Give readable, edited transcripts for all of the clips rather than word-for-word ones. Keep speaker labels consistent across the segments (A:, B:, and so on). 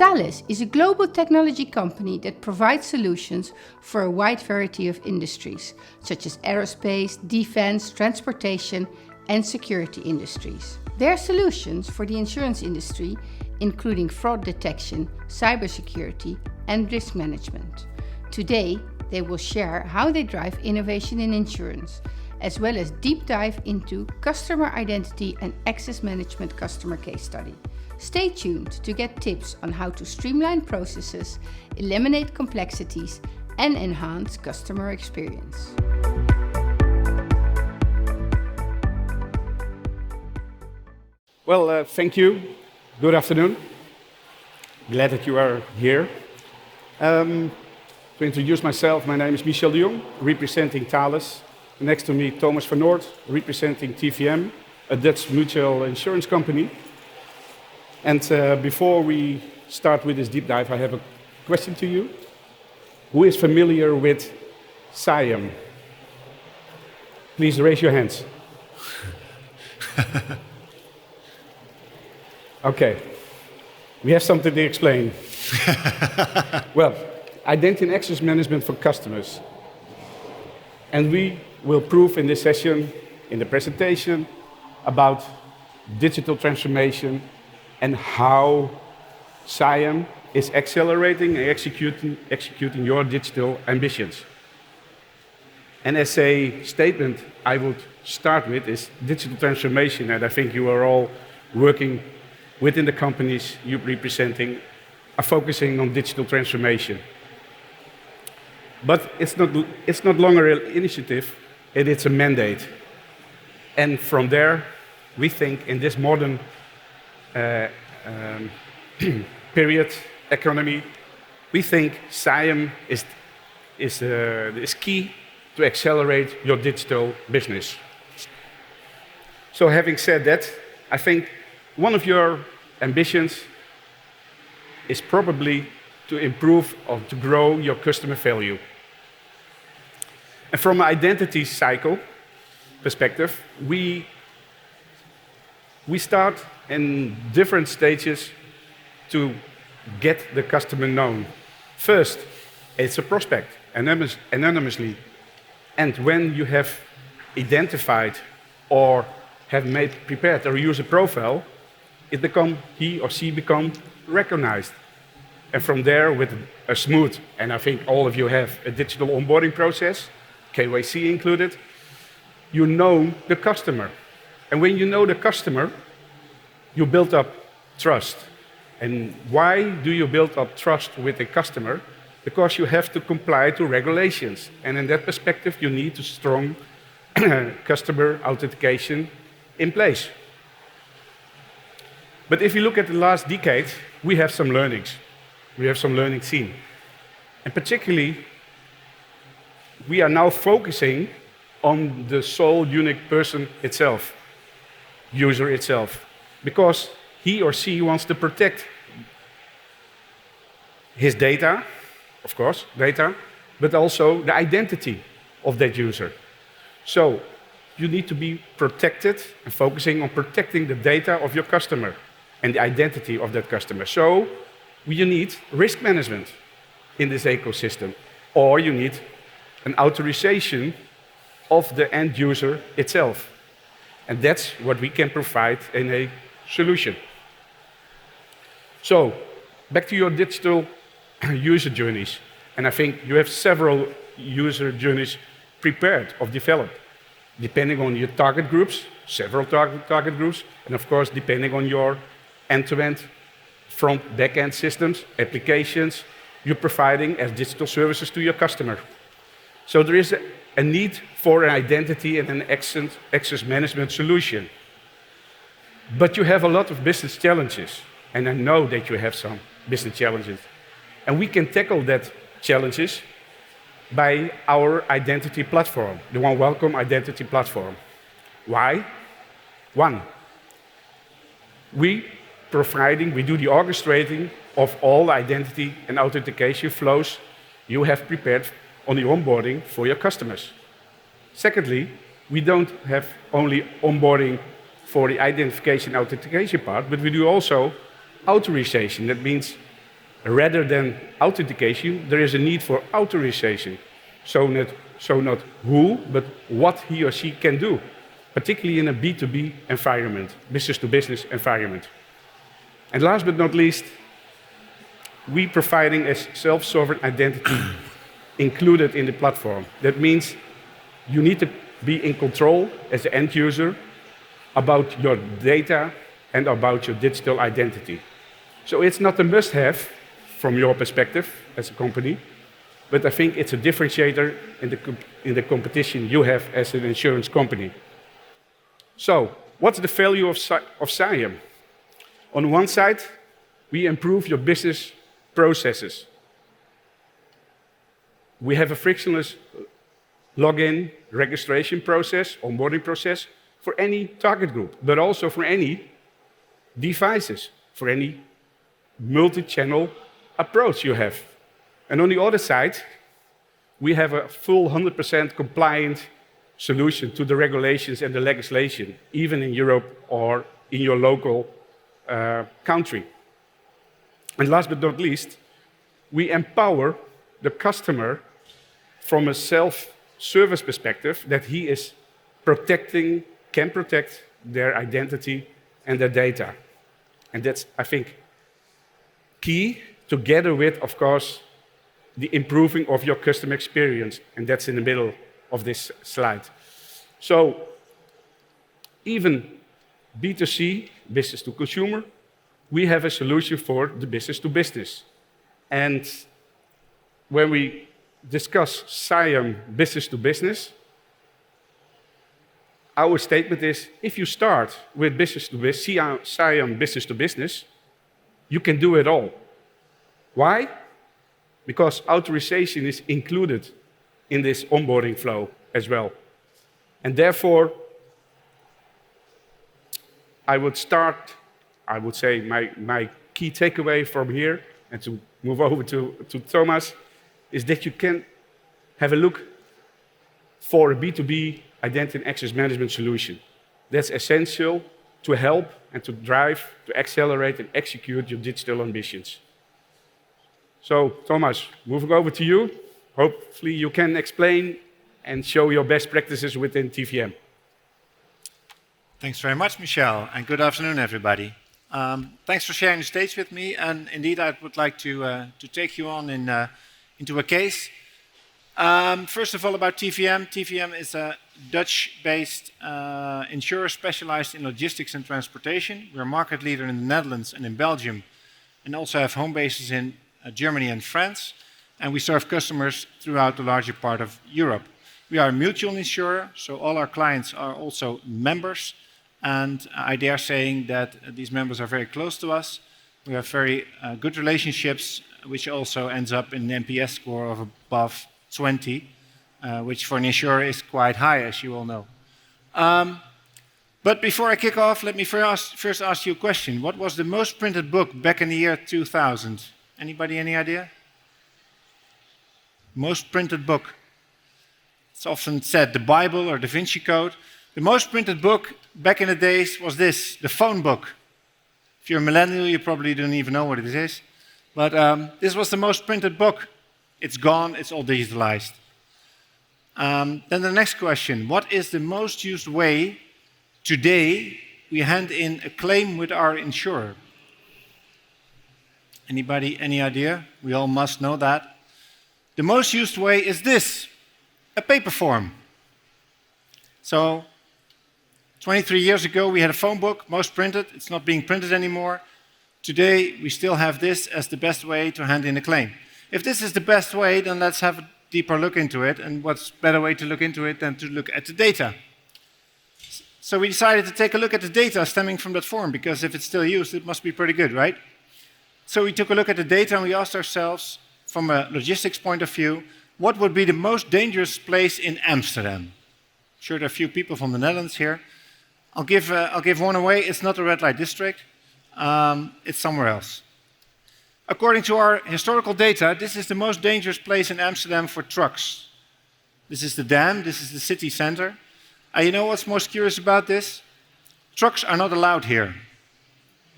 A: Thales is a global technology company that provides solutions for a wide variety of industries, such as aerospace, defense, transportation, and security industries. Their solutions for the insurance industry, including fraud detection, cybersecurity, and risk management. Today, they will share how they drive innovation in insurance, as well as deep dive into customer identity and access management customer case study. Stay tuned to get tips on how to streamline processes, eliminate complexities, and enhance customer experience.
B: Well, thank you. Good afternoon. Glad that you are here. To introduce myself, my name is Michel de Jong, representing Thales. Next to me, Thomas van Noort, representing TVM, a Dutch mutual insurance company. And before we start with this deep dive, I have a question to you. Who is familiar with CIAM? Please raise your hands. Okay, we have something to explain. Well, identity and access management for customers. And we will prove in this session, in the presentation, about digital transformation and how CIAM is accelerating and executing your digital ambitions. And as a statement I would start with is digital transformation, and I think you are all working within the companies you're representing are focusing on digital transformation. But it's not longer an initiative, it's a mandate. And from there, we think in this modern period economy, we think CIAM is key to accelerate your digital business. So having said that, I think one of your ambitions is probably to improve or to grow your customer value. And from an identity cycle perspective, we start in different stages to get the customer known. First, it's a prospect, anonymously. And when you have identified or have prepared a user profile, he or she become recognized. And from there, with a smooth, and I think all of you have a digital onboarding process, KYC included, you know the customer. And when you know the customer, you build up trust. And why do you build up trust with a customer? Because you have to comply to regulations. And in that perspective, you need a strong customer authentication in place. But if you look at the last decade, we have some learnings. We have some learning seen. And particularly, we are now focusing on the sole unique person itself, user itself, because he or she wants to protect his data, of course, data, but also the identity of that user. So you need to be protected and focusing on protecting the data of your customer and the identity of that customer. So you need risk management in this ecosystem, or you need an authorization of the end user itself. And that's what we can provide in a solution. So, back to your digital user journeys. And I think you have several user journeys prepared or developed, depending on your target groups, several target groups, and of course, depending on your end-to-end front back-end systems, applications you're providing as digital services to your customer. So there is a need for an identity and an access management solution. But you have a lot of business challenges, and I know that you have some business challenges. And we can tackle that challenges by our identity platform, the One Welcome Identity Platform. Why? One, we do the orchestrating of all identity and authentication flows you have prepared on the onboarding for your customers. Secondly, we don't have only onboarding for the identification authentication part, but we do also authorization. That means Rather than authentication, there is a need for authorization. So not who, but what he or she can do, particularly in a B2B environment, business-to-business environment. And last but not least, we providing a self-sovereign identity included in the platform. That means you need to be in control as the end user about your data and about your digital identity. So it's not a must-have from your perspective as a company, but I think it's a differentiator in the competition you have as an insurance company. So what's the value of CIAM? On one side, we improve your business processes. We have a frictionless login, registration process, onboarding process for any target group, but also for any devices, for any multi-channel approach you have. And on the other side, we have a full 100% compliant solution to the regulations and the legislation, even in Europe or in your local country. And last but not least, we empower the customer from a self-service perspective that he is can protect their identity and their data. And that's, I think, key, together with, of course, the improving of your customer experience, and that's in the middle of this slide. So even B2C, business to consumer, we have a solution for the business to business. And when we discuss CIAM business to business, our statement is, if you start with business to business, CIAM business to business, you can do it all. Why? Because authorization is included in this onboarding flow as well. And therefore, I would say my key takeaway from here, and to move over to Thomas, is that you can have a look for a B2B identity and access management solution. That's essential to help and to drive, to accelerate and execute your digital ambitions. So, Thomas, moving over to you. Hopefully you can explain and show your best practices within TVM.
C: Thanks very much, Michel, and good afternoon, everybody. Thanks for sharing the stage with me, and indeed I would like to take you on into a case. First of all, about TVM. TVM is a Dutch-based insurer specialized in logistics and transportation. We're a market leader in the Netherlands and in Belgium, and also have home bases in Germany and France, and we serve customers throughout the larger part of Europe. We are a mutual insurer, so all our clients are also members, and I dare saying that these members are very close to us. We have very good relationships, which also ends up in an NPS score of above 20, which for an insurer is quite high, as you all know. But before I kick off, let me first ask you a question. What was the most printed book back in the year 2000? Anybody, any idea? Most printed book. It's often said the Bible or Da Vinci Code. The most printed book back in the days was this, the phone book. If you're a millennial, you probably don't even know what it is. But this was the most printed book. It's gone, it's all digitalized. Then the next question, what is the most used way today we hand in a claim with our insurer? Anybody, any idea? We all must know that. The most used way is this, a paper form. So 23 years ago we had a phone book, most printed. It's not being printed anymore. Today we still have this as the best way to hand in a claim. If this is the best way, then let's have a deeper look into it. And what's better way to look into it than to look at the data? So we decided to take a look at the data stemming from that form, because if it's still used, it must be pretty good, right? So we took a look at the data and we asked ourselves, from a logistics point of view, what would be the most dangerous place in Amsterdam? I'm sure there are a few people from the Netherlands here. I'll give one away. It's not the red light district. It's somewhere else. According to our historical data, this is the most dangerous place in Amsterdam for trucks. This is the Dam, this is the city center. You know what's most curious about this? Trucks are not allowed here.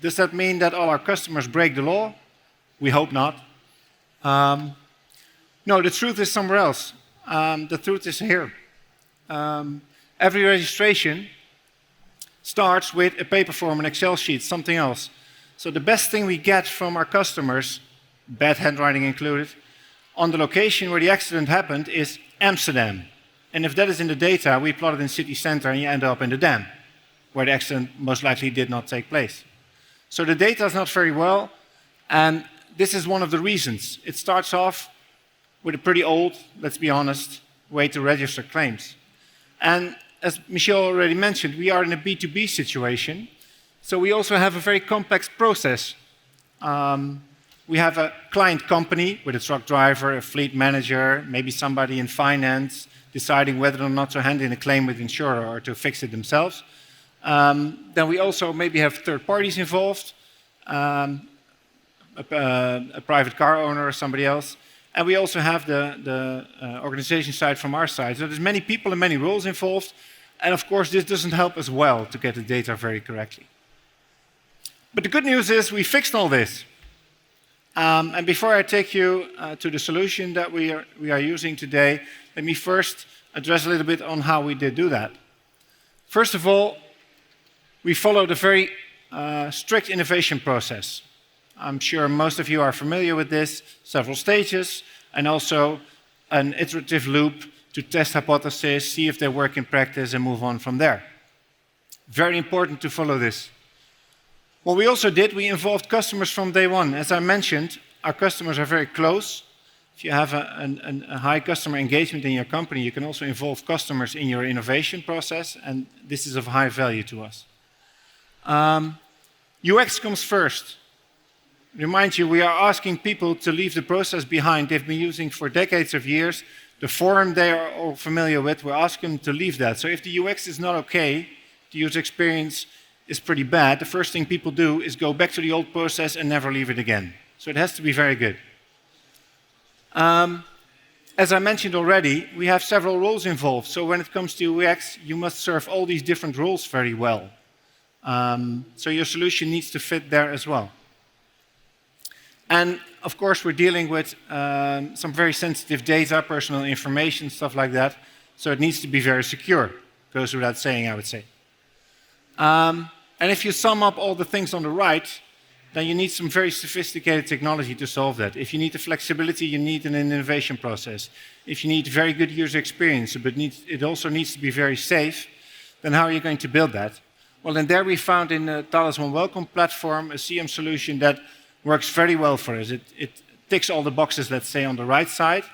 C: Does that mean that all our customers break the law? We hope not. No, the truth is somewhere else. The truth is here. Every registration starts with a paper form, an Excel sheet, something else. So the best thing we get from our customers, bad handwriting included, on the location where the accident happened is Amsterdam. And if that is in the data, we plot it in city center and you end up in the Dam, where the accident most likely did not take place. So the data is not very well, and this is one of the reasons. It starts off with a pretty old, let's be honest, way to register claims. And as Michel already mentioned, we are in a B2B situation, so we also have a very complex process. We have a client company with a truck driver, a fleet manager, maybe somebody in finance, deciding whether or not to hand in a claim with the insurer or to fix it themselves. Then we also maybe have third parties involved, a private car owner or somebody else. And we also have the organization side from our side. So there's many people and many roles involved. And of course, this doesn't help as well to get the data very correctly. But the good news is we fixed all this. And before I take you to the solution that we are using today, let me first address a little bit on how we did do that. First of all, we followed a very strict innovation process. I'm sure most of you are familiar with this, several stages, and also an iterative loop to test hypotheses, see if they work in practice, and move on from there. Very important to follow this. What we also did, we involved customers from day one. As I mentioned, our customers are very close. If you have a high customer engagement in your company, you can also involve customers in your innovation process, and this is of high value to us. UX comes first. Remind you, we are asking people to leave the process behind. They've been using for decades of years. The form they are all familiar with, we're asking them to leave that. So if the UX is not okay, the user experience is pretty bad, the first thing people do is go back to the old process and never leave it again. So it has to be very good. As I mentioned already, we have several roles involved. So when it comes to UX, you must serve all these different roles very well. So your solution needs to fit there as well. And of course, we're dealing with some very sensitive data, personal information, stuff like that. So it needs to be very secure. Goes without saying, I would say. And if you sum up all the things on the right, then you need some very sophisticated technology to solve that. If you need the flexibility, you need an innovation process. If you need very good user experience, but it also needs to be very safe, then how are you going to build that? Well, and there we found in the Thales One Welcome platform a CIAM solution that works very well for us. It ticks all the boxes, let's say, on the right side.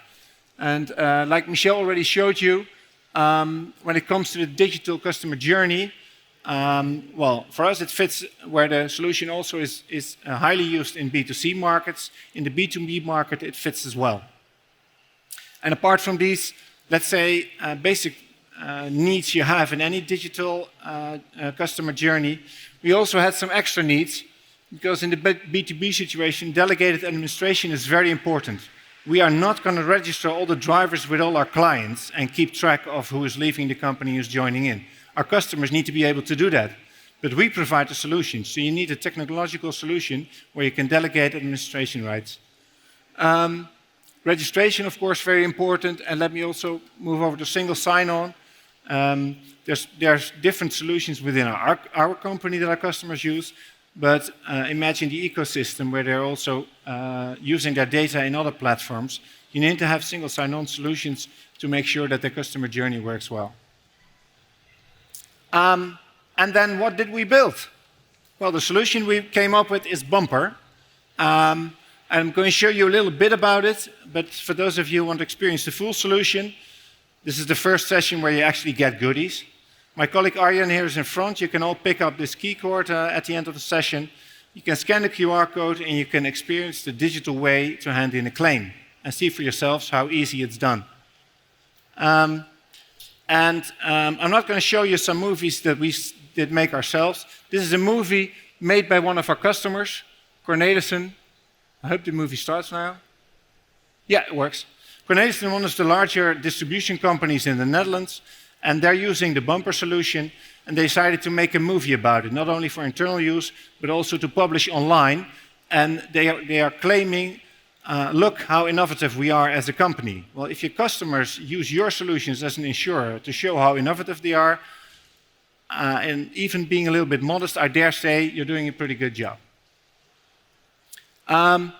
C: And like Michel already showed you, when it comes to the digital customer journey, well, for us it fits where the solution also is highly used in B2C markets. In the B2B market, it fits as well. And apart from these, let's say, basic needs you have in any digital customer journey, we also had some extra needs, because in the B2B situation, delegated administration is very important. We are not going to register all the drivers with all our clients and keep track of who is leaving the company, who's joining in. Our customers need to be able to do that, but we provide the solution. So you need a technological solution where you can delegate administration rights. Registration, of course, very important. And let me also move over to single sign-on. There's different solutions within our company that our customers use, but imagine the ecosystem where they're also using their data in other platforms. You need to have single sign-on solutions to make sure that the customer journey works well. And then what did we build? Well, the solution we came up with is Bumper. I'm going to show you a little bit about it, but for those of you who want to experience the full solution, this is the first session where you actually get goodies. My colleague Arjen here is in front. You can all pick up this key card at the end of the session. You can scan the QR code and you can experience the digital way to hand in a claim and see for yourselves how easy it's done. I'm not going to show you some movies that we did make ourselves. This is a movie made by one of our customers, Cornelissen. I hope the movie starts now. Yeah, it works. Cornelissen is one of the larger distribution companies in the Netherlands, and they're using the Bumper solution, and they decided to make a movie about it, not only for internal use, but also to publish online. and they are claiming, look how innovative we are as a company. Well, if your customers use your solutions as an insurer to show how innovative they are, and even being a little bit modest, I dare say you're doing a pretty good job. And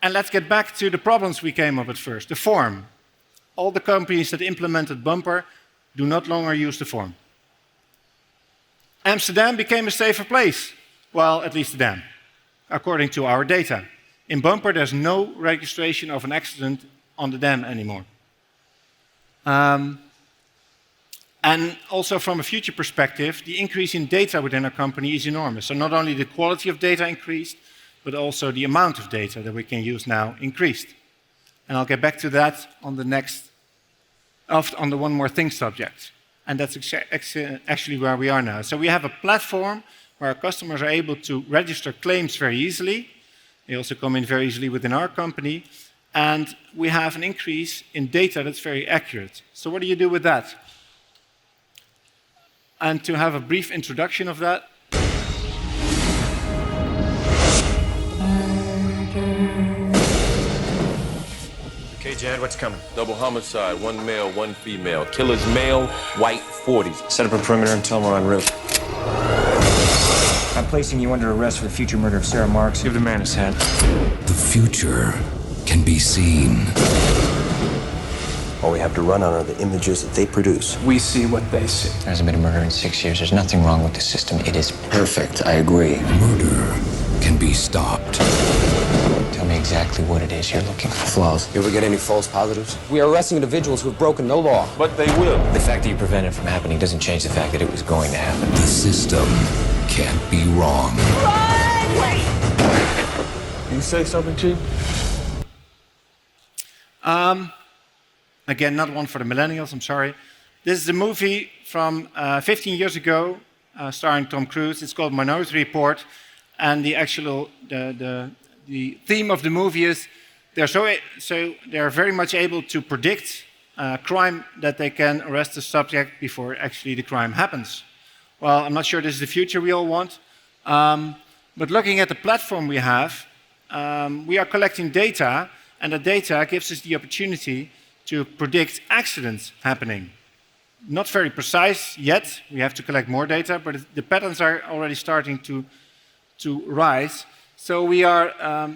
C: let's get back to the problems we came up with first, the form. All the companies that implemented Bumper do not longer use the form. Amsterdam became a safer place. Well, at least the dam, according to our data. In Bumper, there's no registration of an accident on the dam anymore. And also from a future perspective, the increase in data within our company is enormous. So not only the quality of data increased, but also the amount of data that we can use now increased. And I'll get back to that on the next, on the one more thing subject. And that's actually where we are now. So we have a platform where our customers are able to register claims very easily. They also come in very easily within our company. And we have an increase in data that's very accurate. So what do you do with that? And to have a brief introduction of that,
D: Okay, Jad, what's coming? Double homicide, one male, one female. Killer's male, white, 40s. Set up a perimeter and tell them we're en route.
E: I'm placing you under arrest for the future murder of Sarah Marks.
D: Give the man his hat.
F: The future can be seen.
G: All we have to run on are the images that they produce.
H: We see what they see.
E: There hasn't been a murder in 6 years. There's nothing wrong with the system. It is
G: Perfect, I agree.
F: Murder can be stopped.
E: Tell me exactly what it is you're looking for.
G: Flaws. You ever get any false positives? We are arresting individuals who have broken no law.
D: But they will.
E: The fact that you prevented it from happening doesn't change the fact that it was going to happen.
F: The system can't be wrong.
D: You say something, Chief?
C: Again, not one for the millennials, I'm sorry. This is a movie from 15 years ago, starring Tom Cruise. It's called Manos Report. And the theme of the movie is they're very much able to predict crime that they can arrest the subject before actually the crime happens. Well, I'm not sure this is the future we all want. But looking at the platform we have, we are collecting data, and the data gives us the opportunity to predict accidents happening. Not very precise yet. We have to collect more data, but the patterns are already starting to rise. So we are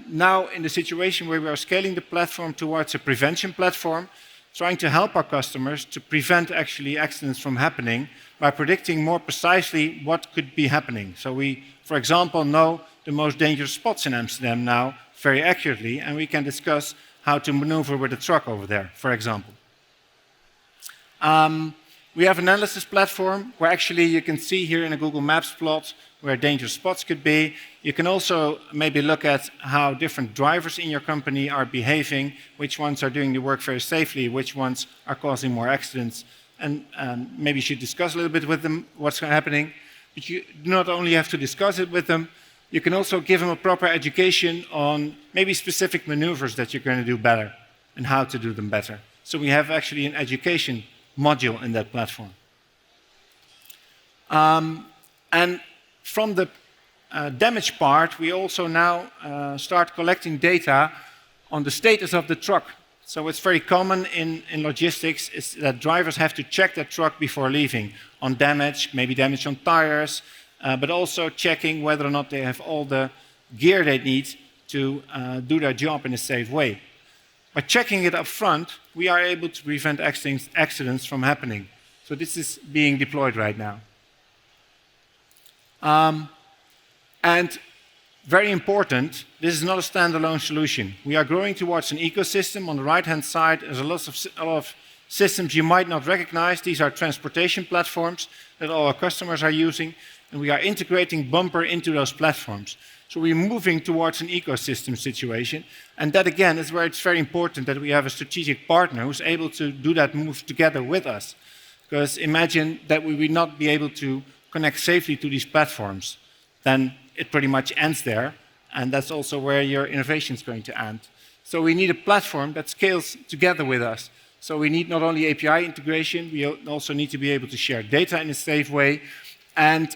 C: now in the situation where we are scaling the platform towards a prevention platform, trying to help our customers to prevent actually accidents from happening by predicting more precisely what could be happening. So we, for example, know the most dangerous spots in Amsterdam now very accurately, and we can discuss how to maneuver with a truck over there, for example. We have an analysis platform where actually you can see here in a Google Maps plot where dangerous spots could be. You can also maybe look at how different drivers in your company are behaving, which ones are doing the work very safely, which ones are causing more accidents, and maybe you should discuss a little bit with them what's happening. But you do not only have to discuss it with them, you can also give them a proper education on maybe specific maneuvers that you're going to do better and how to do them better. So we have actually an education module in that platform. And from the damage part, we also now start collecting data on the status of the truck. So it's very common in logistics is that drivers have to check their truck before leaving on damage, maybe damage on tires, but also checking whether or not they have all the gear they need to do their job in a safe way. By checking it up front, we are able to prevent accidents from happening. So this is being deployed right now. And very important, this is not a standalone solution. We are growing towards an ecosystem. On the right-hand side, there's a lot of systems you might not recognize. These are transportation platforms that all our customers are using, and we are integrating Bumper into those platforms. So we're moving towards an ecosystem situation, and that again is where it's very important that we have a strategic partner who's able to do that move together with us. Because imagine that we would not be able to connect safely to these platforms, then it pretty much ends there, and that's also where your innovation is going to end. So we need a platform that scales together with us. So we need not only API integration, we also need to be able to share data in a safe way. And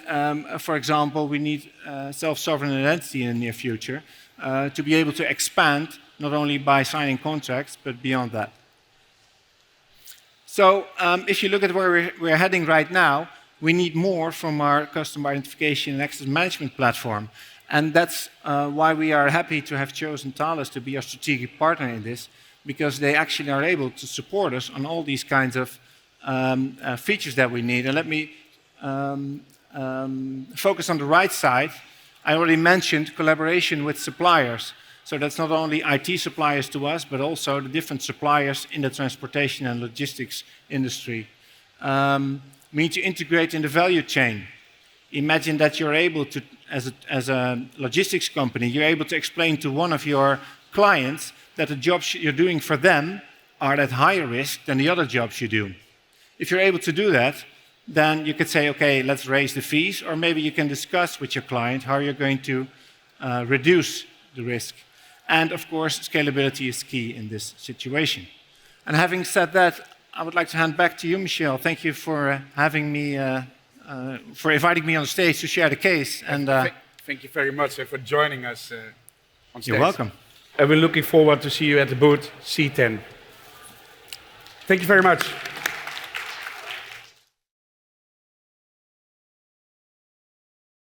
C: for example, we need self-sovereign identity in the near future. to be able to expand, not only by signing contracts, but beyond that. So if you look at where we're heading right now, we need more from our customer identification and access management platform. And that's why we are happy to have chosen Thales to be our strategic partner in this, because they actually are able to support us on all these kinds of features that we need. And let me focus on the right side. I already mentioned collaboration with suppliers. So that's not only IT suppliers to us, but also the different suppliers in the transportation and logistics industry. We need to integrate in the value chain. Imagine that you're able to, as a logistics company, you're able to explain to one of your clients that the jobs you're doing for them are at higher risk than the other jobs you do. If you're able to do that, then you could say, okay, let's raise the fees, or maybe you can discuss with your client how you're going to reduce the risk. And of course, scalability is key in this situation. And having said that, I would like to hand back to you, Michel. Thank you for having me, for inviting me on stage to share the case. And
B: thank you very much for joining us on stage.
C: You're welcome.
B: And we're looking forward to see you at the booth C10. Thank you very much.